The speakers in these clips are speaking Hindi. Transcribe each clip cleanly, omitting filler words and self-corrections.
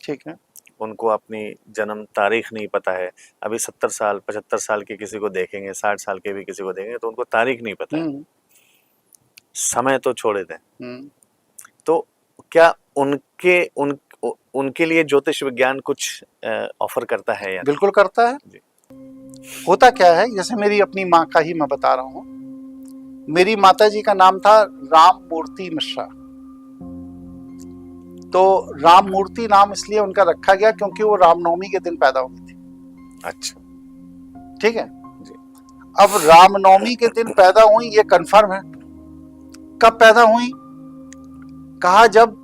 ठीक है। उनको अपनी जन्म तारीख नहीं पता है। अभी 70 साल 75 साल के किसी को देखेंगे, 60 साल के भी किसी को देखेंगे तो उनको तारीख नहीं पता है। समय तो छोड़े दें। तो क्या उनके लिए ज्योतिष विज्ञान कुछ ऑफर करता है या? बिल्कुल करता है जी। होता क्या है, जैसे मेरी अपनी माँ का ही मैं बता रहा हूँ। मेरी माता जी का नाम था राममूर्ति मिश्रा। तो राममूर्ति नाम इसलिए उनका रखा गया क्योंकि वो रामनवमी के दिन पैदा हुई थी। अच्छा, ठीक है जी। अब रामनवमी के दिन पैदा हुई ये कंफर्म है। कब पैदा हुई? कहा जब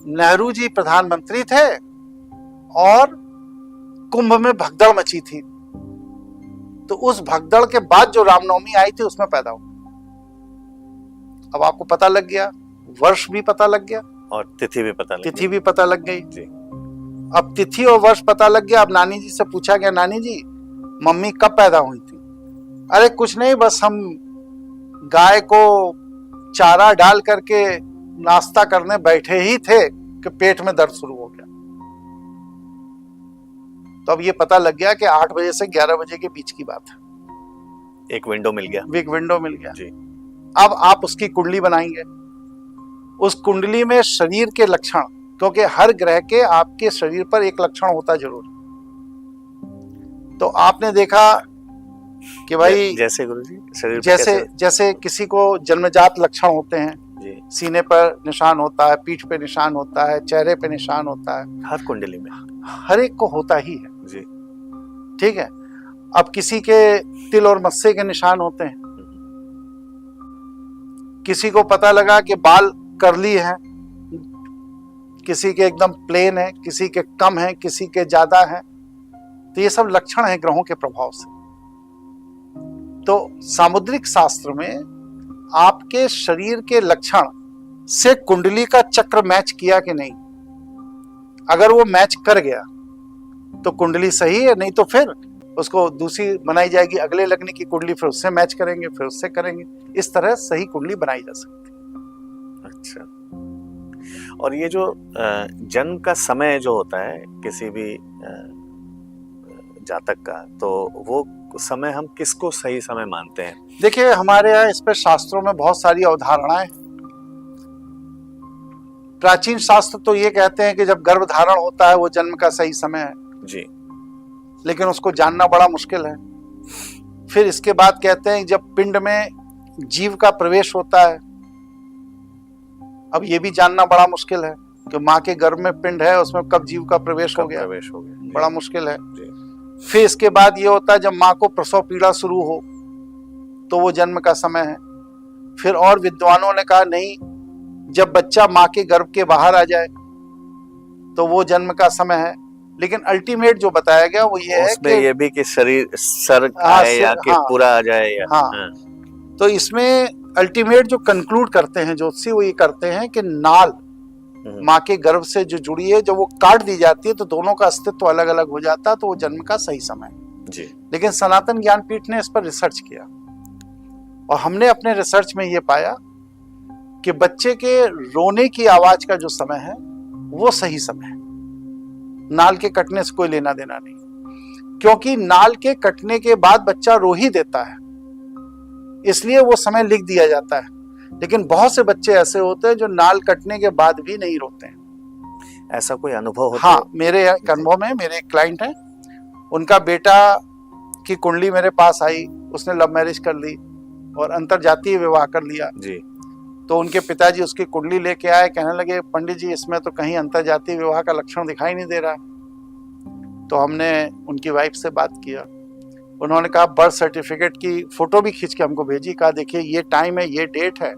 नेहरू जी प्रधानमंत्री थे और कुंभ में भगदड़ मची थी, तो उस भगदड़ के बाद जो रामनवमी आई थी उसमें पैदा हुआ। अब आपको पता लग गया, वर्ष भी पता लग गया और तिथि भी पता लग गई जी। अब तिथि और वर्ष पता लग गया। अब नानी जी से पूछा गया, नानी जी मम्मी कब पैदा हुई थी? अरे कुछ नहीं, बस हम गाय को चारा डाल करके नाश्ता करने बैठे ही थे कि पेट में दर्द शुरू हो गया। तो अब ये पता लग गया कि 8 बजे से 11 बजे के बीच की बात है। एक विंडो मिल गया जी। अब आप उसकी कुंडली बनाएंगे। उस कुंडली में शरीर के लक्षण, क्योंकि हर ग्रह के आपके शरीर पर एक लक्षण होता जरूर। तो आपने देखा कि भाई जैसे गुरुजी शरीर जैसे किसी को जन्मजात लक्षण होते हैं जी। सीने पर निशान होता है, पीठ पे निशान होता है, चेहरे पे निशान होता है। हर कुंडली में हर एक को होता ही है जी। ठीक है। अब किसी के तिल और मस्से के निशान होते हैं, किसी को पता लगा कि बाल कर्ली है, किसी के एकदम प्लेन है, किसी के कम है, किसी के ज्यादा है। तो ये सब लक्षण है ग्रहों के प्रभाव से। तो सामुद्रिक शास्त्र में आपके शरीर के लक्षण से कुंडली का चक्र मैच किया कि नहीं। अगर वो मैच कर गया तो कुंडली सही है, नहीं तो फिर उसको दूसरी बनाई जाएगी, अगले लगने की कुंडली, फिर उससे मैच करेंगे, फिर उससे करेंगे। इस तरह सही कुंडली बनाई जा सकती है। अच्छा, और ये जो जन्म का समय जो होता है किसी भी जातक का, तो वो समय हम किसको सही समय मानते हैं? देखिए हमारे यहाँ इस पर शास्त्रों में बहुत सारी अवधारणाएं। प्राचीन शास्त्र तो ये कहते हैं कि जब गर्भ धारण होता है वो जन्म का सही समय है जी, लेकिन उसको जानना बड़ा मुश्किल है। फिर इसके बाद कहते हैं जब पिंड में जीव का प्रवेश होता है, अब ये भी जानना बड़ा मुश्किल है कि माँ के गर्भ में पिंड है, उसमें कब जीव का प्रवेश हो गया, बड़ा मुश्किल है। फिर इसके बाद ये होता है जब माँ को प्रसव पीड़ा शुरू हो तो वो जन्म का समय है। फिर और विद्वानों ने कहा नहीं, जब बच्चा माँ के गर्भ के बाहर आ जाए तो वो जन्म का समय है। लेकिन अल्टीमेट जो बताया गया वो ये है कि ये भी कि शरीर सर आए या कि पूरा आ जाए या तो इसमें अल्टीमेट जो कंक्लूड करते हैं ज्योतिषी वो ये करते हैं कि नाल माँ के गर्भ से जो जुड़ी है, जब वो काट दी जाती है तो दोनों का अस्तित्व अलग अलग हो जाता है, तो वो जन्म का सही समय जी। लेकिन सनातन ज्ञानपीठ ने इस पर रिसर्च किया और हमने अपने रिसर्च में ये पाया कि बच्चे के रोने की आवाज का जो समय है वो सही समय है। नाल के कटने से कोई लेना देना नहीं, क्योंकि नाल के कटने के बाद बच्चा रो ही देता है, इसलिए वो समय लिख दिया जाता है। लेकिन बहुत से बच्चे ऐसे होते हैं जो नाल कटने के बाद भी नहीं रोते हैं। ऐसा कोई अनुभव होता? हाँ, मेरे अनुभव में मेरे एक क्लाइंट हैं, उनका बेटा की कुंडली मेरे पास आई, उसने लव मैरिज कर ली और अंतरजातीय विवाह कर लिया जी। तो उनके पिताजी उसकी कुंडली लेके आए, कहने लगे पंडित जी इसमें तो कहीं अंतरजातीय विवाह का लक्षण दिखाई नहीं दे रहा। तो हमने उनकी वाइफ से बात किया, उन्होंने कहा बर्थ सर्टिफिकेट की फोटो भी खींच के हमको भेजी, कहा देखिए ये टाइम है, ये डेट है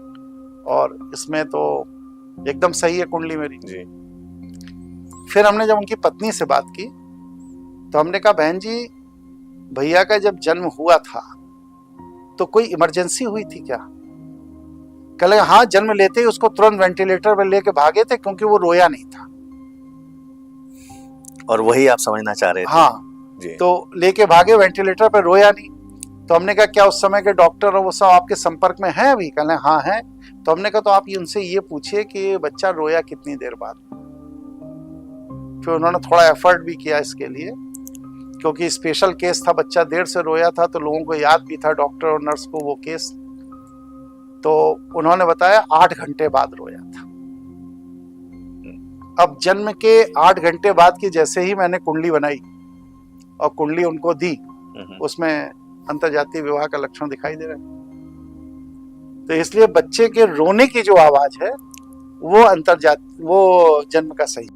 और इसमें तो एकदम सही है कुंडली मेरी जी। फिर हमने जब उनकी पत्नी से बात की तो हमने कहा बहन जी भैया का जब जन्म हुआ था तो कोई इमरजेंसी हुई थी क्या? कह लगा हाँ, जन्म लेते ही उसको तुरंत वेंटिलेटर पर लेके भागे थे क्योंकि वो रोया नहीं था। और वही आप समझना चाह रहे थे? हाँ जी। तो लेके भागे, वेंटिलेटर पे रोया नहीं। तो हमने कहा क्या उस समय के डॉक्टर और वो सब आपके संपर्क में है अभी? कहले हाँ है। तो हमने कहा तो आप उनसे ये पूछिए कि ये बच्चा रोया कितनी देर बाद। फिर उन्होंने थोड़ा एफर्ट भी किया इसके लिए, क्योंकि स्पेशल केस था, बच्चा देर से रोया था, तो लोगों को याद भी था, डॉक्टर और नर्स को, वो केस। तो उन्होंने बताया 8 घंटे बाद रोया था। अब जन्म के 8 घंटे बाद की जैसे ही मैंने कुंडली बनाई और कुंडली उनको दी, उसमें अंतर्जातीय विवाह का लक्षण दिखाई दे रहा है। तो इसलिए बच्चे के रोने की जो आवाज है वो वो जन्म का सही